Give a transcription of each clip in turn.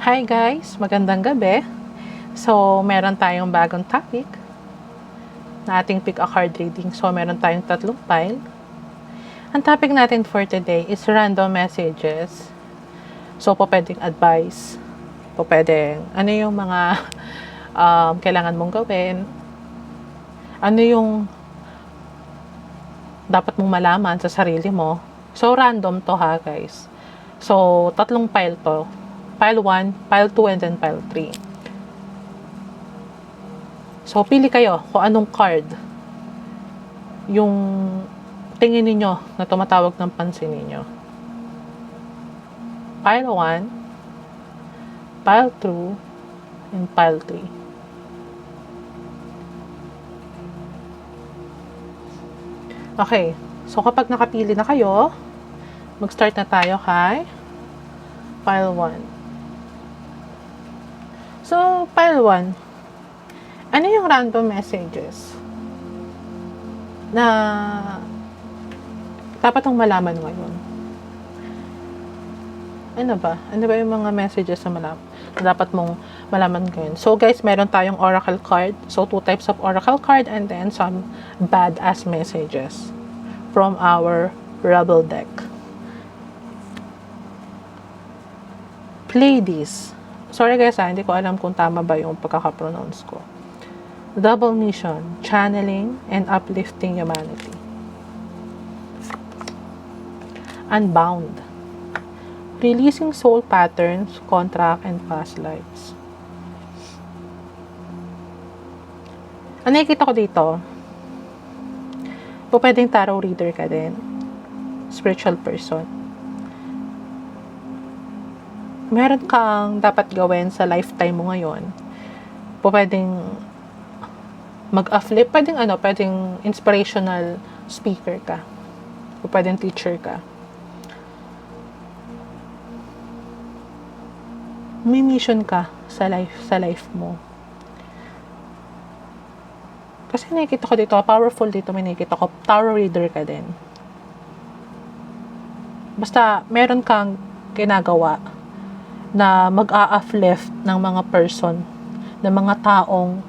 Hi guys! Magandang gabi. So, meron tayong bagong topic na ating pick a card reading. So, meron tayong tatlong pile. Ang topic natin for today is random messages. So, po pwedeng advice. Po pwedeng ano yung mga kailangan mong gawin. Ano yung dapat mong malaman sa sarili mo. So, random to ha guys. So, tatlong pile to. Pile 1, pile 2, and then pile 3. So, pili kayo kung anong card yung tingin ninyo na tumatawag ng pansin ninyo. Pile 1, pile 2, and pile 3. Okay. So, kapag nakapili na kayo, mag-start na tayo kay pile 1. So, pile 1. Ano yung random messages na dapat mong malaman ngayon? Ano ba? Ano ba yung mga messages na dapat mong malaman ngayon? So, guys, meron tayong oracle card. So, 2 types of oracle card and then some badass messages from our rebel deck. Play this. Sorry guys, hindi ko alam kung tama ba yung pagkakapronounce ko. Double mission, channeling, and uplifting humanity. Unbound. Releasing soul patterns, contract, and past lives. Ano nakikita ko dito? Pwedeng tarot reader ka din. Spiritual person. Meron kang dapat gawin sa lifetime mo ngayon. Pwedeng mag-uplift, pwedeng inspirational speaker ka. Pwedeng teacher ka. May mission ka sa life mo. Kasi nakikita ko dito, powerful dito, may nakikita ko, tarot reader ka din. Basta, meron kang ginagawa na mag-a-uplift ng mga person, ng mga taong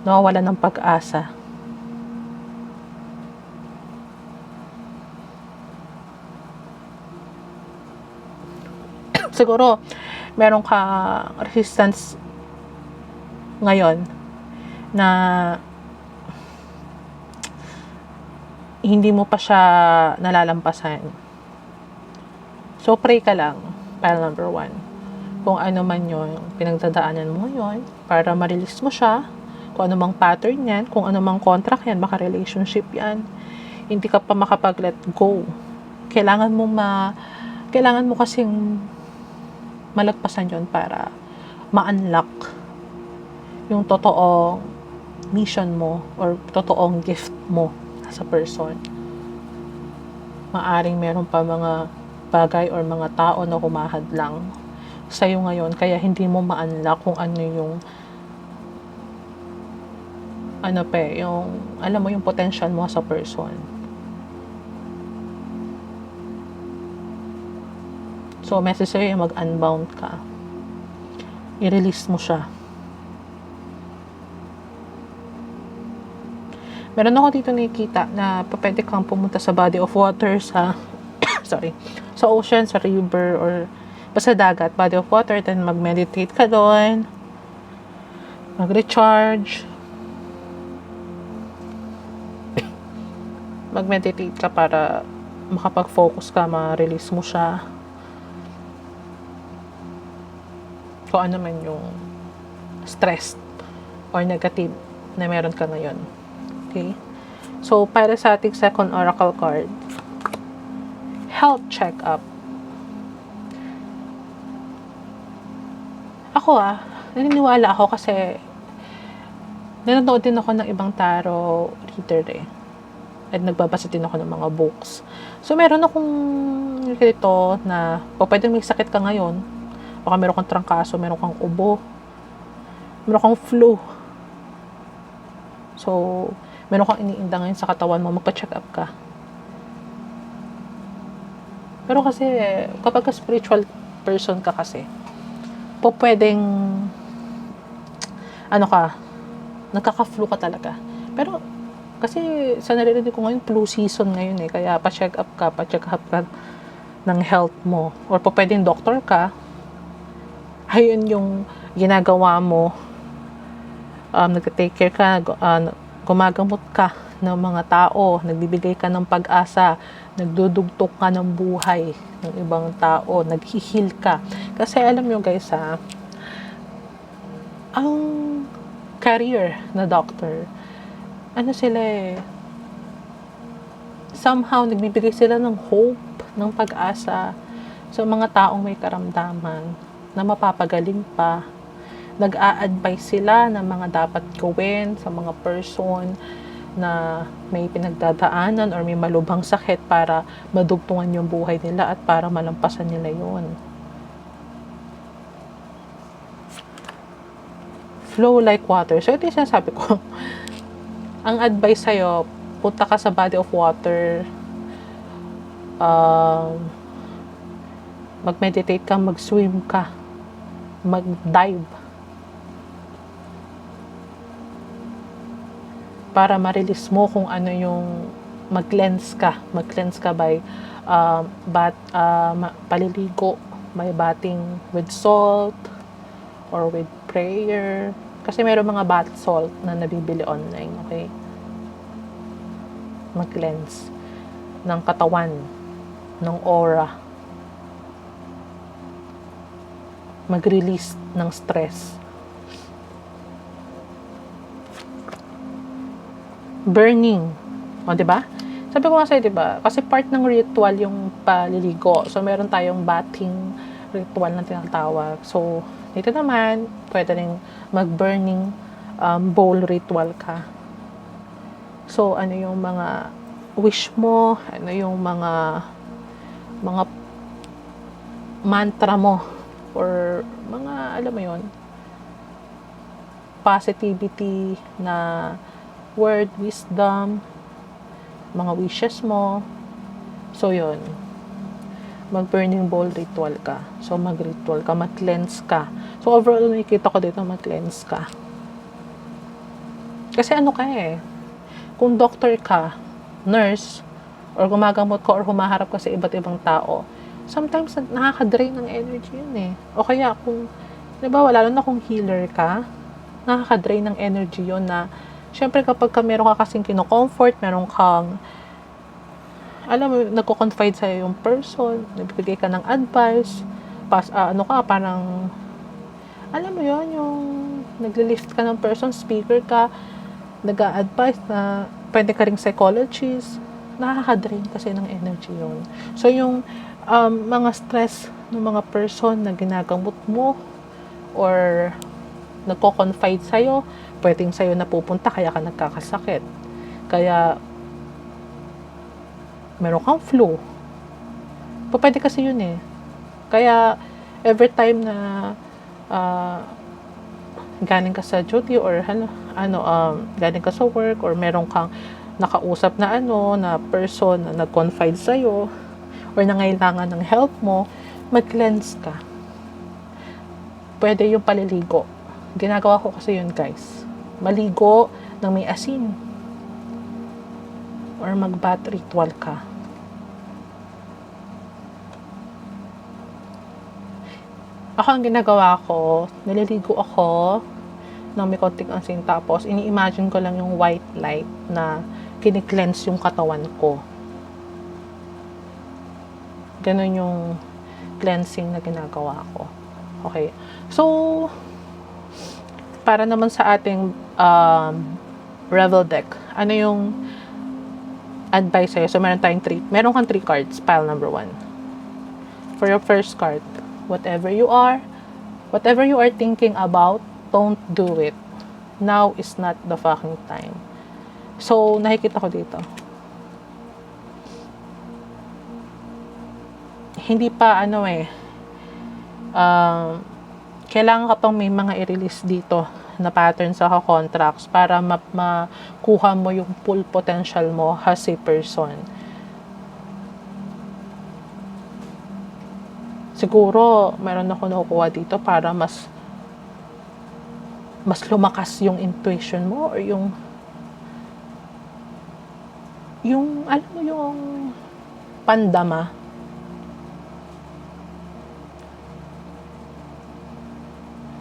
nawawalan ng pag-asa. Siguro, meron ka resistance ngayon na hindi mo pa siya nalalampasan. So, pray ka lang, pile number 1. Kung ano man yung pinagdadaanan mo ngayon, para ma-release mo siya, kung ano mang pattern yan, kung ano mang contract yan, baka relationship yan, hindi ka pa makapag-let go. Kailangan mo kasing malagpasan yon para ma-unlock yung totoong mission mo or totoong gift mo sa person. Maaring meron pa mga bagay or mga tao na humahadlang sa'yo ngayon, kaya hindi mo ma-unlock kung ano yung alam mo yung potential mo sa person. So, message sa'yo yung mag-unbound ka. I-release mo siya. Meron ako dito nakikita na pwede kang pumunta sa body of water, sa ocean, sa river, or basta dagat, body of water, then mag-meditate ka doon, mag-recharge, mag-meditate ka para makapag-focus ka, ma-release mo siya. Kung ano man yung stress or negative na meron ka ngayon. Okay? So, para sa ating second oracle card, health check-up. Ako naniniwala ako kasi nanonood din ako ng ibang tarot reader at nagbabasa din ako ng mga books. So, meron akong dito na pwedeng may sakit ka ngayon, baka meron kang trangkaso, meron kang ubo, meron kang flu. So, meron kang iniinda ngayon sa katawan mo, magpa-check up ka. Pero kasi, kapag spiritual person ka kasi, pwedeng, ano ka, nagkaka-flu ka talaga. Pero, kasi sa naririnig ko ngayon, flu season ngayon eh. Kaya pa-check up ka ng health mo. Or pwedeng doktor ka. Ayun yung ginagawa mo. Nag-take care ka, gumagamot ka ng mga tao, nagbibigay ka ng pag-asa, nagdudugtong ka ng buhay ng ibang tao, naghihil ka. Kasi alam nyo guys ang career na doctor, ano sila eh, somehow nagbibigay sila ng hope, ng pag-asa sa mga taong may karamdaman na mapapagaling pa. Nag-a-advise sila ng mga dapat gawin sa mga person na may pinagdadaanan or may malubhang sakit para madugtungan yung buhay nila at para malampasan nila yon. Flow like water. So, ito yung sinasabi ko. Ang advice sa'yo, punta ka sa body of water, mag-meditate ka, mag-swim ka, mag-dive, para ma-release mo kung ano yung mag-cleanse ka by paliligo, by bathing with salt or with prayer. Kasi meron mga bath salt na nabibili online, okay? Mag-cleanse ng katawan, ng aura. Mag-release ng stress. Burning. O, diba? Sabi ko nga sa'yo, diba? Kasi part ng ritual yung paliligo. So, meron tayong bathing ritual na tinatawag. So, dito naman, pwede rin mag-burning bowl ritual ka. So, ano yung mga wish mo? Ano yung mga mantra mo? Or mga, alam mo yun, positivity na word, wisdom, mga wishes mo. So, yun. Mag-burning bowl ritual ka. So, mag-ritual ka, mag-cleanse ka. So, overall, nakikita ko dito, mag-cleanse ka. Kasi ano ka eh, kung doctor ka, nurse, or gumagamot ka, or humaharap ka sa iba't ibang tao, sometimes nakaka-drain ng energy yun eh. O kaya kung, diba, lalo na kung healer ka, nakaka-drain ng energy yun na, syempre kapag meron ka kasing kino-comfort, meron kang, alam mo, nagko-confide sa'yo yung person, nagbibigay ka ng advice, parang, alam mo yun, yung nagle-lift ka ng person, speaker ka, nag-a-advise na pwede ka ring psychologist, nakaka-drain kasi ng energy yun. So, yung mga stress ng mga person na ginagamot mo or nagko-confide sa'yo, pwedeng sa'yo napupunta kaya ka nagkakasakit. Kaya, meron kang flu. Pwede kasi yun eh. Kaya, every time na galing ka sa duty or galing ka sa work or meron kang nakausap na na person na nag-confide sa'yo or nangailangan ng help mo, mag-cleanse ka. Pwede yung paliligo. Ginagawa ko kasi yun, guys. Maligo ng may asin. Or mag-bath ritual ka. Ako ang ginagawa ko, naliligo ako ng may konting asin, tapos ini-imagine ko lang yung white light na kini-cleanse yung katawan ko. Ganon yung cleansing na ginagawa ko. Okay. So, para naman sa ating Revel deck, ano yung advice sa'yo? So, meron kang 3 cards, pile number 1. For your first card, whatever you are thinking about, don't do it. Now is not the fucking time. So, nakikita ko dito. Hindi pa kailangan ka pang may mga i-release dito na pattern sa contracts para makuha mo yung full potential mo as a person. siguro meron ako nakukuha dito para mas lumakas yung intuition mo, or yung alam mo, yung pandama.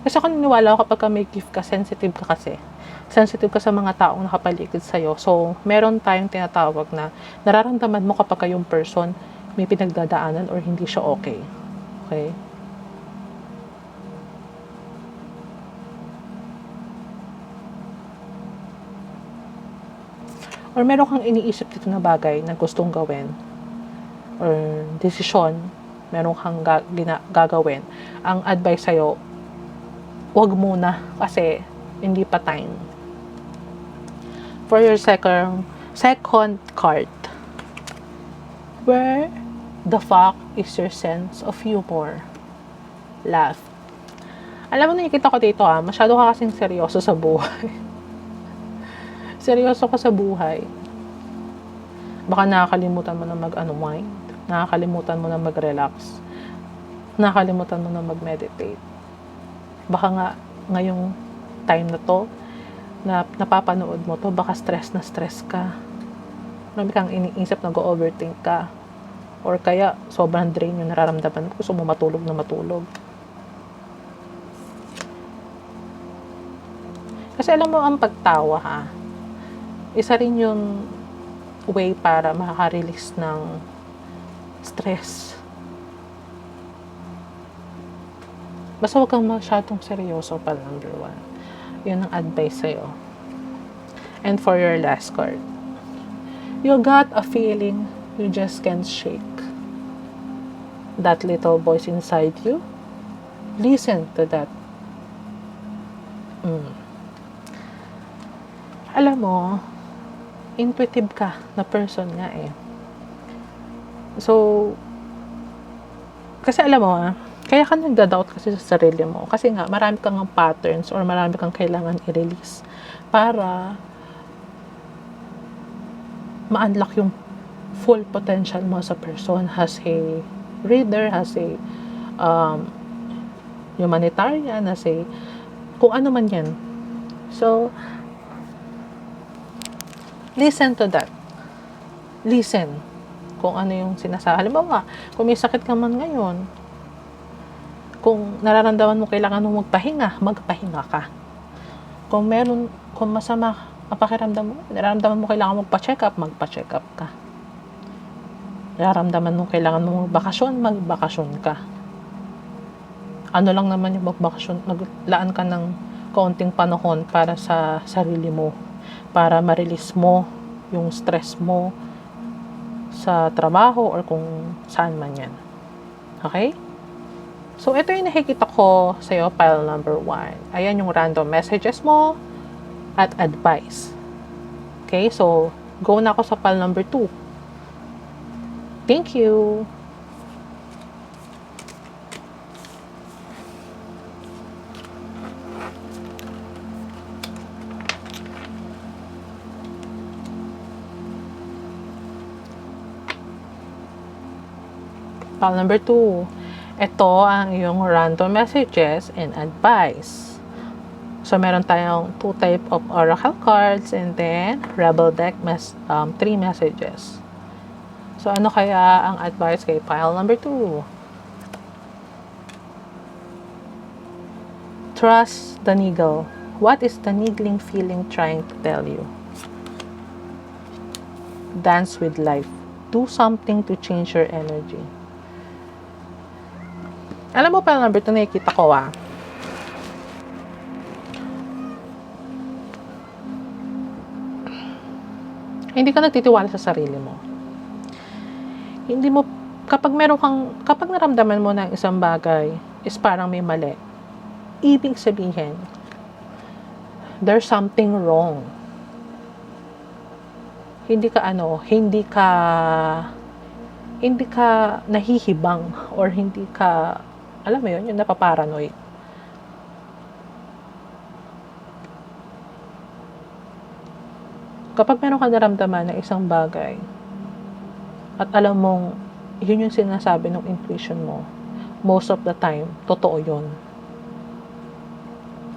Kasi ako naniniwala ako kapag may gift ka, sensitive ka kasi. Sensitive ka sa mga taong nakapaligid sa'yo. So, meron tayong tinatawag na nararamdaman mo kapag yung person may pinagdadaanan or hindi siya okay. Okay? Or meron kang iniisip dito na bagay na gustong gawin or desisyon, meron kang gagawin. Ang advice sa'yo, wag muna kasi hindi pa time. For your second card, where the fuck is your sense of humor? Laugh. Alam mo, nakikita ko dito masyado ka kasing seryoso sa buhay. Seryoso ka sa buhay. Baka nakakalimutan mo na mag-unwind, nakakalimutan mo na mag-relax, nakakalimutan mo na mag-meditate. Baka nga ngayong time na to, na napapanood mo to, baka stress na stress ka. Marami kang iniisip, nag-overthink ka. Or kaya, sobrang drain yung nararamdaman mo, gusto mo matulog na matulog. Kasi alam mo, ang pagtawa isa rin yung way para makaka-release ng stress. Basta huwag kang masyadong seryoso pa, number 1. Yun ang advice sa'yo. And for your last card, you got a feeling you just can't shake. That little voice inside you, listen to that. Alam mo, intuitive ka na person nga So, kasi alam mo kaya ka nagda-doubt kasi sa sarili mo. Kasi nga, marami kang patterns or marami kang kailangan i-release para ma-unlock yung full potential mo sa person as a reader, as a humanitarian, as a kung ano man yan. So, listen to that. Listen kung ano yung sinasabi. Halimbawa, kung may sakit ka man ngayon, kung nararamdaman mo kailangan mo magpahinga ka. Kung masama ang pakiramdam mo, nararamdaman mo kailangan magpa-check up ka. Nararamdaman mo kailangan mo magbakasyon ka. Ano lang naman yung magbakasyon, maglaan ka ng kaunting panahon para sa sarili mo, para ma-release mo yung stress mo sa trabaho or kung saan man yan. Okay? So, ito yung nakikita ko sa'yo, pile number 1. Ayan yung random messages mo at advice. Okay? So, go na ako sa pile number 2. Thank you! Pile number 2. Ito ang iyong random messages and advice. So, meron tayong 2 type of oracle cards and then rebel deck 3 messages. So, ano kaya ang advice kay pile number 2? Trust the needle. What is the needling feeling trying to tell you? Dance with life. Do something to change your energy. Alam mo pa, number 2, nakikita ko hindi ka nagtitiwala sa sarili mo. Hindi mo, kapag naramdaman mo na isang bagay is parang may mali, ibig sabihin, there's something wrong. Hindi ka nahihibang or hindi ka, alam mo yun, yung napaparanoid. Kapag meron ka naramdaman ng isang bagay at alam mong yun yung sinasabi ng intuition mo Most of the time, totoo yun.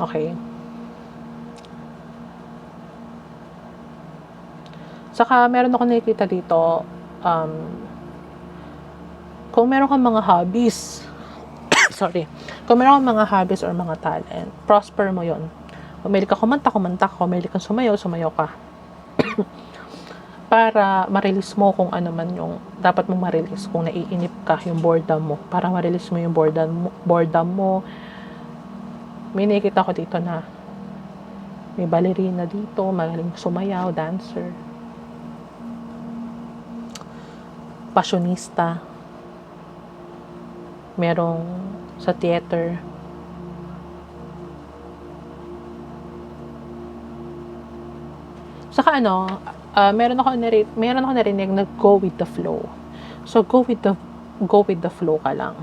Okay? Saka, meron ako nakikita dito, kung meron kang mga hobbies, sorry, kung meron kang mga hobbies or mga talent, prosper mo yon. Kung mahilig ka kumanta ka. Kung mahilig kang sumayaw ka. Para ma-release mo kung ano man yung dapat mong ma-release. Kung naiinip ka, yung boredom mo. Para ma-release mo yung boredom mo. May nakikita ko dito na may ballerina dito, magaling sumayaw, dancer, passionista, merong sa theater. Saka meron ako narinig na go with the flow. So go with the flow ka lang.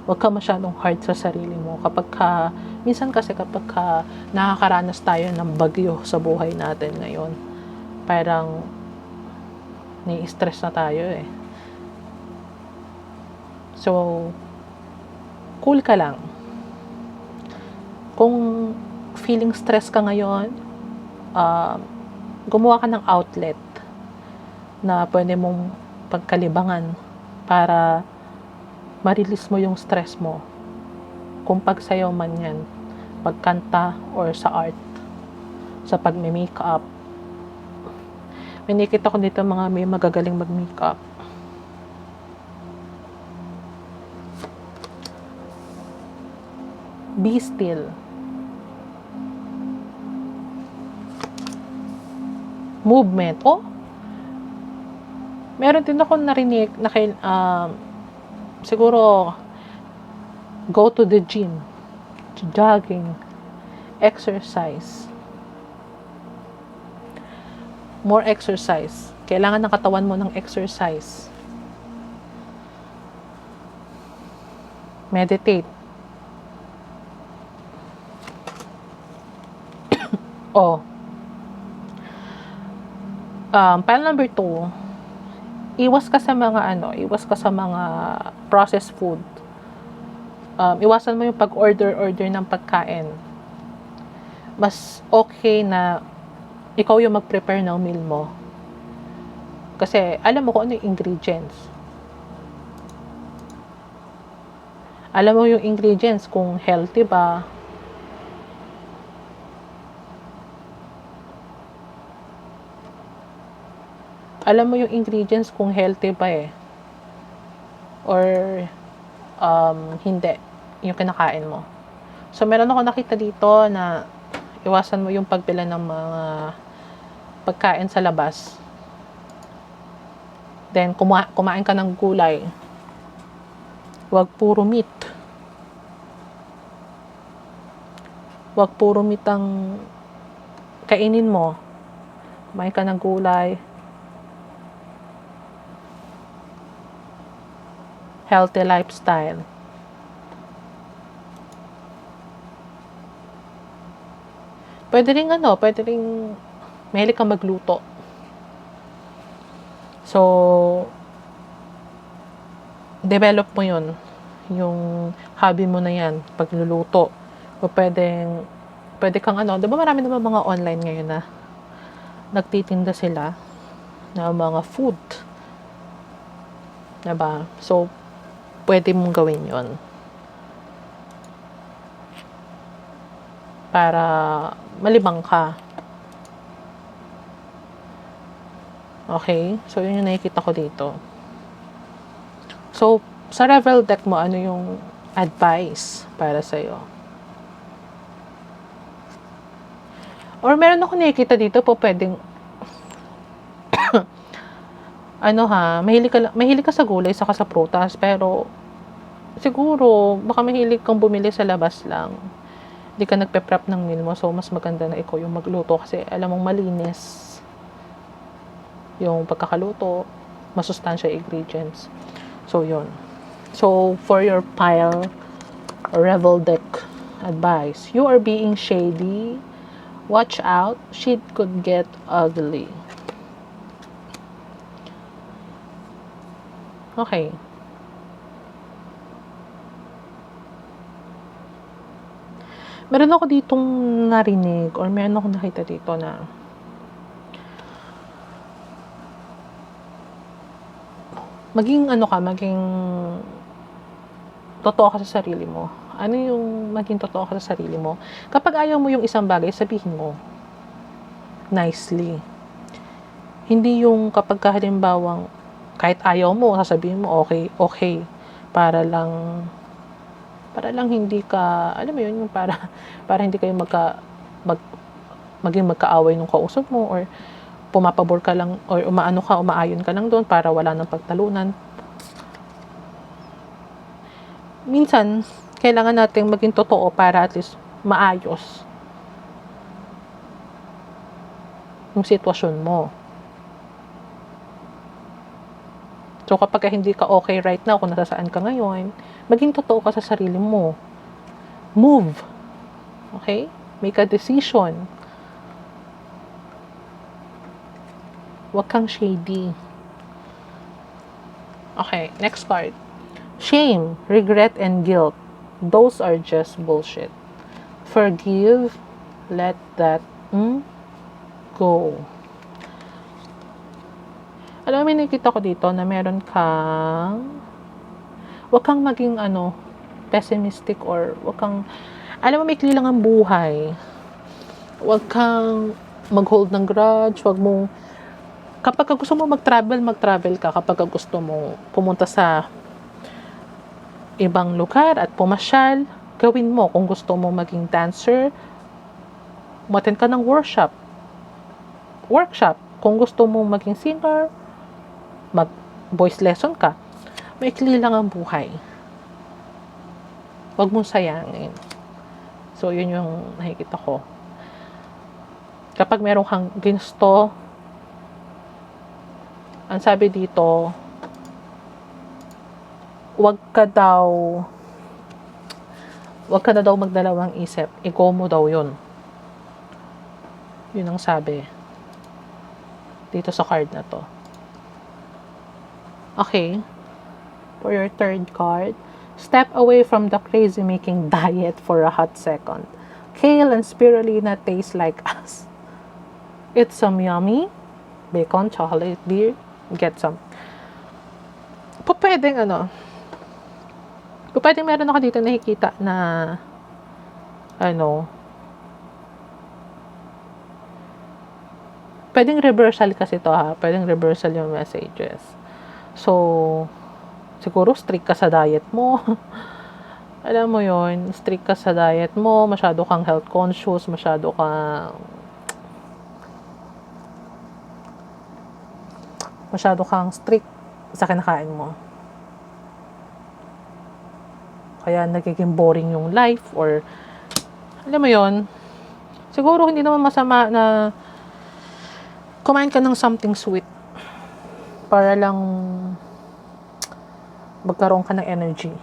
Huwag ka masyadong hard sa sarili mo. Minsan kasi kapag nakakaranas tayo ng bagyo sa buhay natin ngayon, parang ni-stress na tayo eh. So, cool ka lang. Kung feeling stress ka ngayon, gumawa ka ng outlet na pwede mong pagkalibangan para ma-release mo yung stress mo. Kung pagsayaw man yan, pagkanta or sa art, sa pagme-makeup. May nakita ko dito may magagaling mag-makeup. Be still. Movement. Meron din ako narinig na siguro go to the gym, jogging, exercise. More exercise. Kailangan ng katawan mo ng exercise. Meditate. Pile number 2, iwas ka sa mga processed food. Iwasan mo yung pag-order ng pagkain. Mas okay na ikaw yung mag-prepare ng meal mo. Kasi alam mo kung ano yung ingredients. Alam mo yung ingredients kung healthy ba. Alam mo yung ingredients kung healthy ba eh. Or hindi. Yung kinakain mo. So, meron ako nakita dito na iwasan mo yung pagbili ng mga pagkain sa labas. Then, kumain ka ng gulay. Huwag puro meat. Huwag puro meat ang kainin mo. Kumain ka ng gulay. Healthy lifestyle. Pwede rin mahilig kang magluto. So, develop mo yun. Yung hobby mo na yan, pagluluto. O pwede kang di ba marami naman mga online ngayon na nagtitinda sila na mga food. Diba? So, pwede mong gawin yon para malibang ka. Okay? So, yun yung nakikita ko dito. So, sa Revel deck mo, ano yung advice para sa'yo? Or meron ako nakikita dito po pwedeng mahilig ka sa gulay saka sa prutas, pero siguro baka mahilig kang bumili sa labas lang. Hindi ka nagpe-prep ng meal mo, so mas maganda na ikaw yung magluto kasi alam mong malinis yung pagkakaluto, masustansya ingredients. So, yun. So, for your pile Revel deck advice, you are being shady. Watch out, shit could get ugly. Okay. Meron ako ditong narinig or meron ako nakita dito na maging totoo ka sa sarili mo. Ano yung maging totoo ka sa sarili mo? Kapag ayaw mo yung isang bagay, sabihin mo nicely. Hindi yung kapag halimbawang kahit ayaw mo, sasabihin mo okay. Para lang hindi ka, alam mo yun, yung para hindi kayo maging magkaaway nung kausap mo, or pumapabor ka lang, or umaayon ka lang doon para wala nang pagtalunan. Minsan, kailangan nating maging totoo para at least maayos yung sitwasyon mo. So, kapag hindi ka okay right now, kung nasasaan ka ngayon, maging totoo ka sa sarili mo. Move. Okay? Make a decision. Huwag kang shady. Okay, next part. Shame, regret, and guilt. Those are just bullshit. Forgive, let that go. Alam mo, may nakita ko dito na meron kang, wag kang maging pessimistic, or wag kang, alam mo, may ikli lang ang buhay. Wag kang mag-hold ng grudge, wag mong, kapag gusto mo mag-travel ka. Kapag gusto mo pumunta sa ibang lugar at pumasyal, gawin mo. Kung gusto mo maging dancer, umattend ka ng workshop. Kung gusto mo maging singer, mag-voice lesson ka. Maikli lang ang buhay. Huwag mong sayangin. So, yun yung nakikita ko. Kapag meron kang ginusto, ang sabi dito, wag ka na daw magdalawang isip. Ego mo daw yun. Yun ang sabi dito sa card na to. Okay. For your third card, step away from the crazy-making diet for a hot second. Kale and spirulina taste like us. It's some yummy bacon, chocolate, beer. Get some. Pwedeng meron ako dito nakikita na pwedeng reversal kasi to ha. Pwedeng reversal yung messages. So, siguro strict ka sa diet mo. Alam mo yon, strict ka sa diet mo, masyado kang health conscious, masyado kang strict sa kinakain mo. Kaya nagiging boring yung life, or alam mo yon, siguro hindi naman masama na kumain ka ng something sweet para lang magkaroon ka ng energy.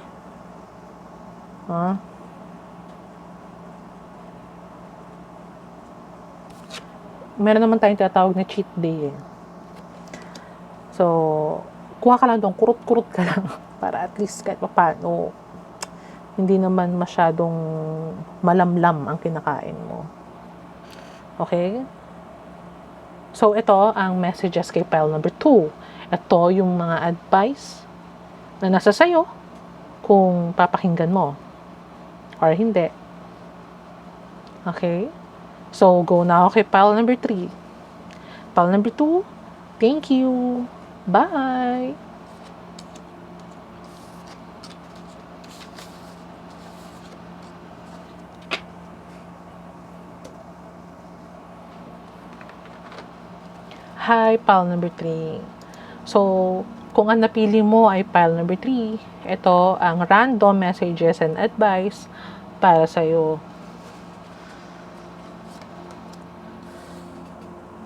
Meron naman tayong tinatawag na cheat day eh. So, kuha ka lang doon, kurut-kurut ka lang para at least kahit paano hindi naman masyadong malamlam ang kinakain mo. Okay? So, ito ang messages kay pile number 2. Ito yung mga advice na nasa sayo kung papakinggan mo or hindi. Okay? So, go na kay pile number 3. Pile number 2, thank you. Bye! Hi, pile number 3. So, kung ang napili mo ay pile number 3, ito ang random messages and advice para sa'yo.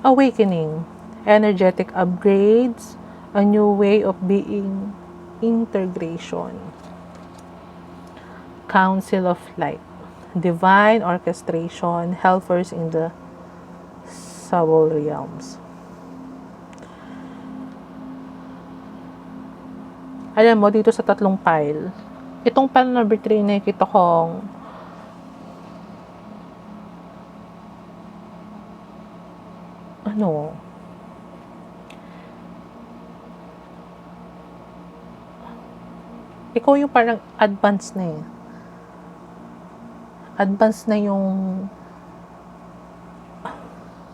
Awakening, energetic upgrades, a new way of being, integration. Council of Light, divine orchestration, helpers in the soul realms. Alam mo, dito sa tatlong pile, itong pile number 3 nakikita kong ano, ikaw yung parang advance na eh. Advance na yung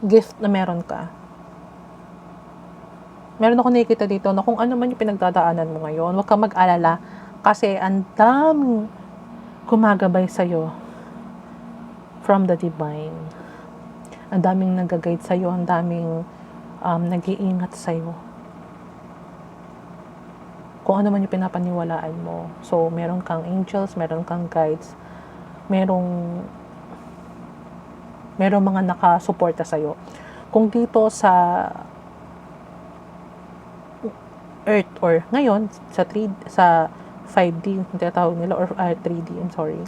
gift na meron ka. Meron ako nakikita dito na kung ano man yung pinagdadaanan mo ngayon, huwag kang mag-alala kasi ang daming gumagabay sa'yo from the divine. Ang daming nag-guide sa'yo, ang daming nag-iingat sa'yo. Kung ano man yung pinapaniwalaan mo. So, meron kang angels, meron kang guides, merong mga nakasuporta sa'yo. Kung dito sa Earth or ngayon sa 5D, yung tinatawag nila, or 3D, I'm sorry.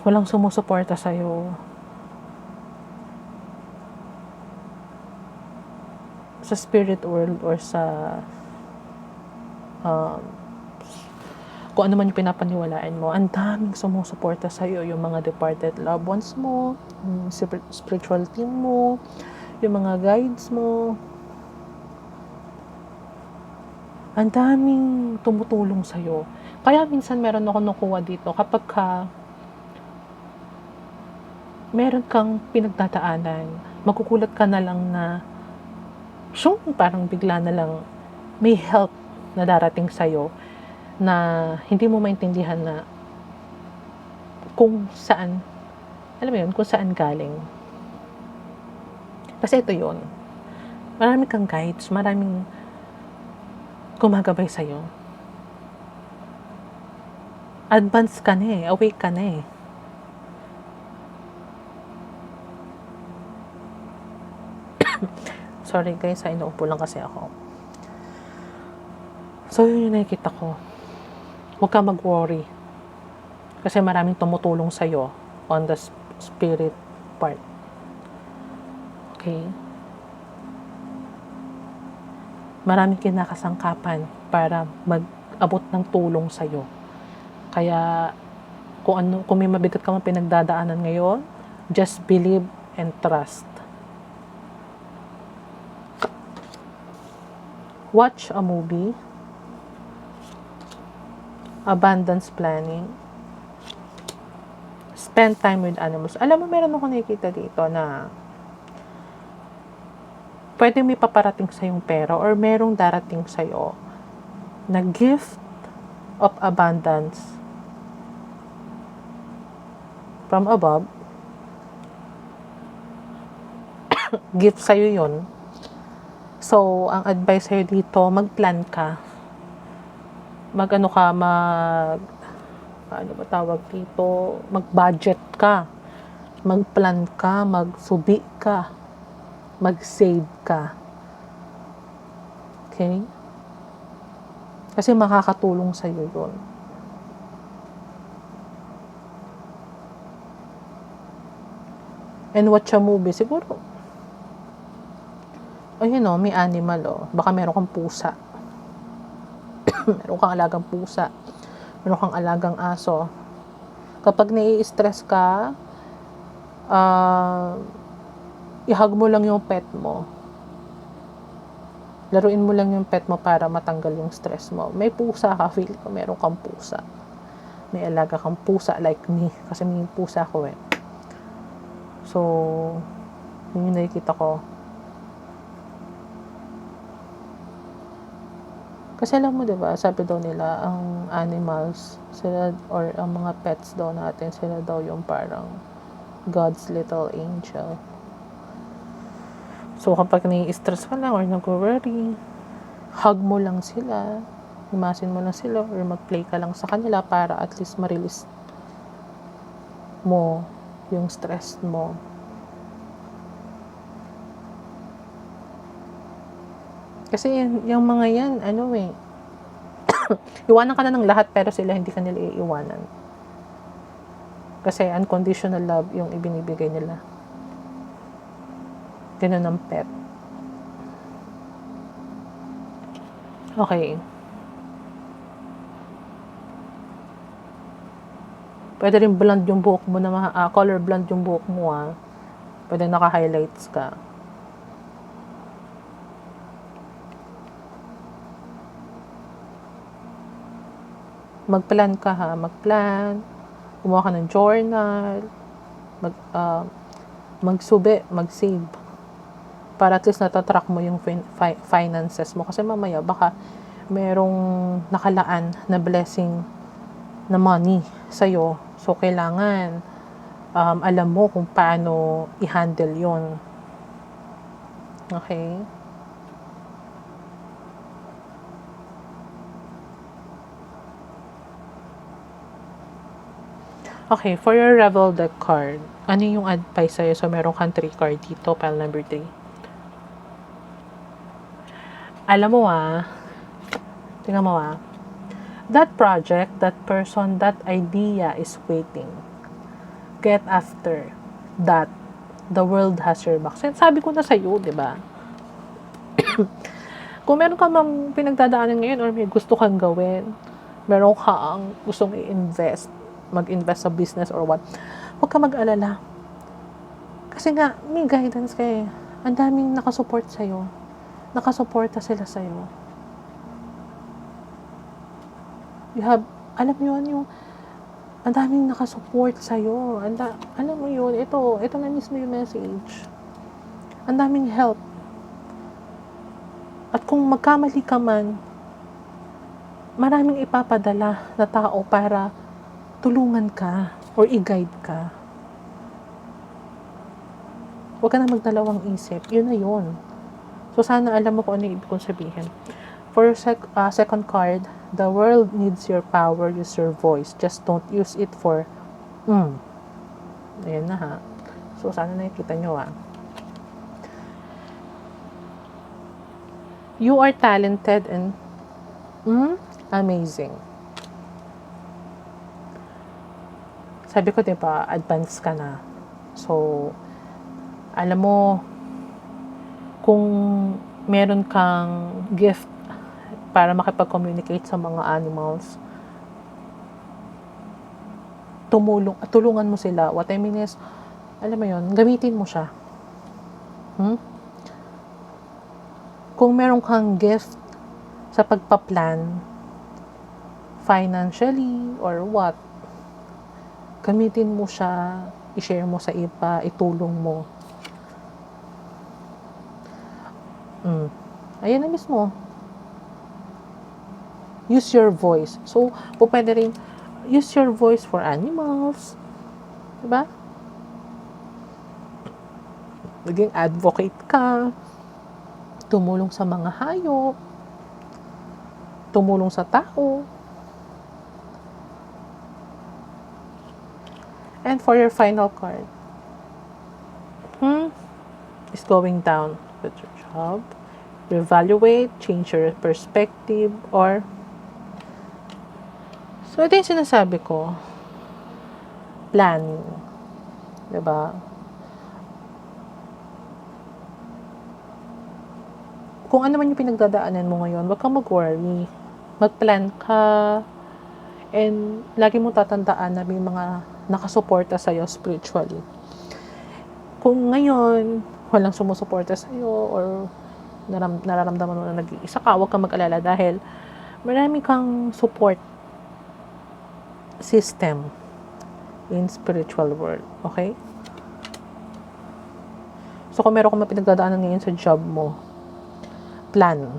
Walang sumusuporta sa'yo. Sa spirit world or sa kung ano man yung pinapaniwalaan mo, ang daming sumusuporta sa'yo, yung mga departed loved ones mo, yung spiritual team mo, yung mga guides mo. Ang daming tumutulong sa'yo. Kaya minsan meron ako nakuha dito kapag meron kang pinagdadaanan, magugulat ka na lang na parang bigla na lang may help na darating sa'yo na hindi mo maintindihan na kung saan, alam mo yun, kung saan galing. Kasi ito yun. Marami kang guides, maraming gumagabay sa'yo. Advance ka na eh, awake ka na eh. Sorry guys, inuupo lang kasi ako. So yun yung nakikita ko. Huwag ka mag-worry. Kasi maraming tumutulong sa'yo on the spirit part. Okay? Maraming kinakasangkapan para mag-abot ng tulong sa'yo. Kaya, kung may mabigat ka man pinagdadaanan ngayon, just believe and trust. Watch a movie. Abundance planning. Spend time with animals. Alam mo, meron ako nakikita dito na pwede may paparating sa yung pera or merong darating sa'yo na gift of abundance from above. Gift sa'yo yun. So, ang advice sa'yo dito, mag-plan ka. Mag-budget ka. Mag-plan ka, magsubi ka, mag-save ka. Okay? Kasi makakatulong sa'yo yun. And watch a movie, siguro. May animal, baka meron kang pusa. Meron kang alagang pusa. Meron kang alagang aso. Kapag nai-stress ka, ihag mo lang yung pet mo. Laruin mo lang yung pet mo para matanggal yung stress mo. May pusa ka, feel ko meron kang pusa. May alaga kang pusa like me. Kasi may pusa ko eh. So, yun yung nakikita ko. Kasi alam mo, diba, sabi daw nila, ang animals, sila, or ang mga pets daw natin, sila daw yung parang God's little angel. So, kapag nai-stress ka lang or nag-worry, hug mo lang sila, imasin mo lang sila, or mag-play ka lang sa kanila para at least ma-release mo yung stress mo. Kasi yung mga yan, iwanan ka na ng lahat pero sila hindi ka nila iiwanan. Kasi unconditional love yung ibinibigay nila. Ganun ang pet. Okay. Pwede rin blonde yung buhok mo na color blonde yung buhok mo Pwede naka-highlights ka. Mag-plan ka ha, mag-plan, gumawa ka ng journal, mag-save. Para at least natatrack mo yung finances mo. Kasi mamaya, baka merong nakalaan na blessing na money sa'yo. So, kailangan alam mo kung paano i-handle yon. Okay? Okay, for your Rebel deck card, ano yung advice sa'yo? So, meron kang 3 card dito, pile number 3. Alam mo tingnan mo that project, that person, that idea is waiting. Get after that. The world has your back. Sabi ko na sa'yo, di ba? Kung meron ka mang pinagdadaanan ngayon or may gusto kang gawin, meron kang gustong i-invest, mag-invest sa business or what, huwag ka mag-alala. Kasi nga, may guidance kayo. Ang daming nakasupport sa'yo. Nakasuporta sila sa'yo. You have, alam mo yun, yung ang daming nakasupport sa'yo. Alam mo yun, ito na mismo yung message. Ang daming help. At kung magkamali ka man, maraming ipapadala na tao para tulungan ka or i-guide ka. Huwag ka na magdalawang isip. Yun na yun. So, sana alam mo kung ano yung ibig kong sabihin. For your second card, the world needs your power, use your voice. Just don't use it for, Ayan na ha. So, sana nakikita nyo You are talented and amazing. Sabi ko, diba, advance ka na. So, alam mo, kung meron kang gift para makipag-communicate sa mga animals, tulungan mo sila. What I mean is, alam mo yun, gamitin mo siya. Kung meron kang gift sa pagpa-plan, financially, or what, gamitin mo siya, i-share mo sa iba, itulong mo. Ayan na mismo. Use your voice. So, pwede rin, use your voice for animals. Diba? Naging advocate ka. Tumulong sa mga hayop. Tumulong sa tao. And for your final card, is going down with your job. Reevaluate, change your perspective, or so ito yung sinasabi ko, planning. Diba? Kung ano man yung pinagdadaanan mo ngayon, wag kang mag-worry. Mag-plan ka, and lagi mong tatandaan na may mga nakasuporta sa'yo spiritually. Kung ngayon, walang sumusuporta sa'yo, or nararamdaman mo na nag-iisa ka, huwag kang mag-alala dahil marami kang support system in spiritual world. Okay? So, kung meron kang pinagdadaanan ngayon sa job mo, plan.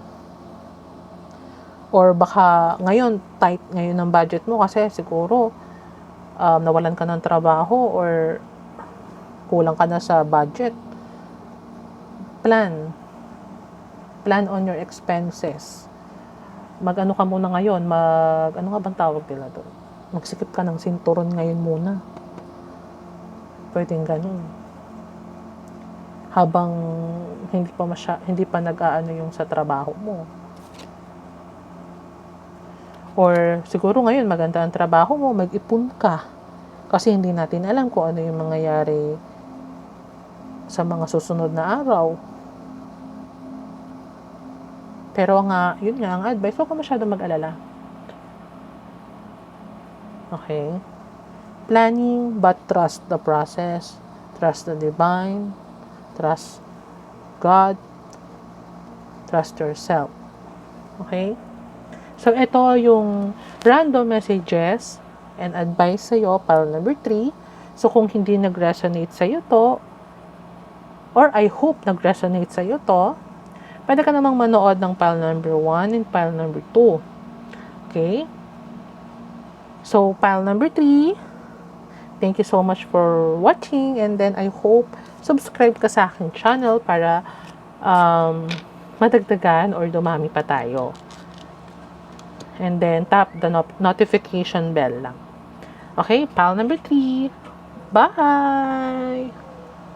Or baka ngayon, tight ngayon ang budget mo kasi siguro nawalan ka ng trabaho or kulang ka na sa budget. Plan on your expenses. Mag-ano ka muna ngayon, ano nga bang tawag nila doon? Magsikip ka ng sinturon ngayon muna. Pwedeng ganun. Habang hindi pa nag-aano yung sa trabaho mo. Or siguro ngayon maganda ang trabaho mo, mag-ipon ka. Kasi hindi natin alam kung ano yung mangyayari sa mga susunod na araw. Pero yun nga, ang advice, huwag ka masyadong mag-alala. Okay? Planning, but trust the process. Trust the divine. Trust God. Trust yourself. Okay? So, ito yung random messages and advice sa'yo, pile number 3. So, kung hindi nag-resonate sa'yo to, or I hope nag-resonate sa'yo to, pwede ka namang manood ng pile number 1 and pile number 2. Okay? So, pile number 3, thank you so much for watching, and then I hope subscribe ka sa aking channel para madagdagan or dumami pa tayo. And then, tap the notification bell lang. Okay, pile number 3. Bye!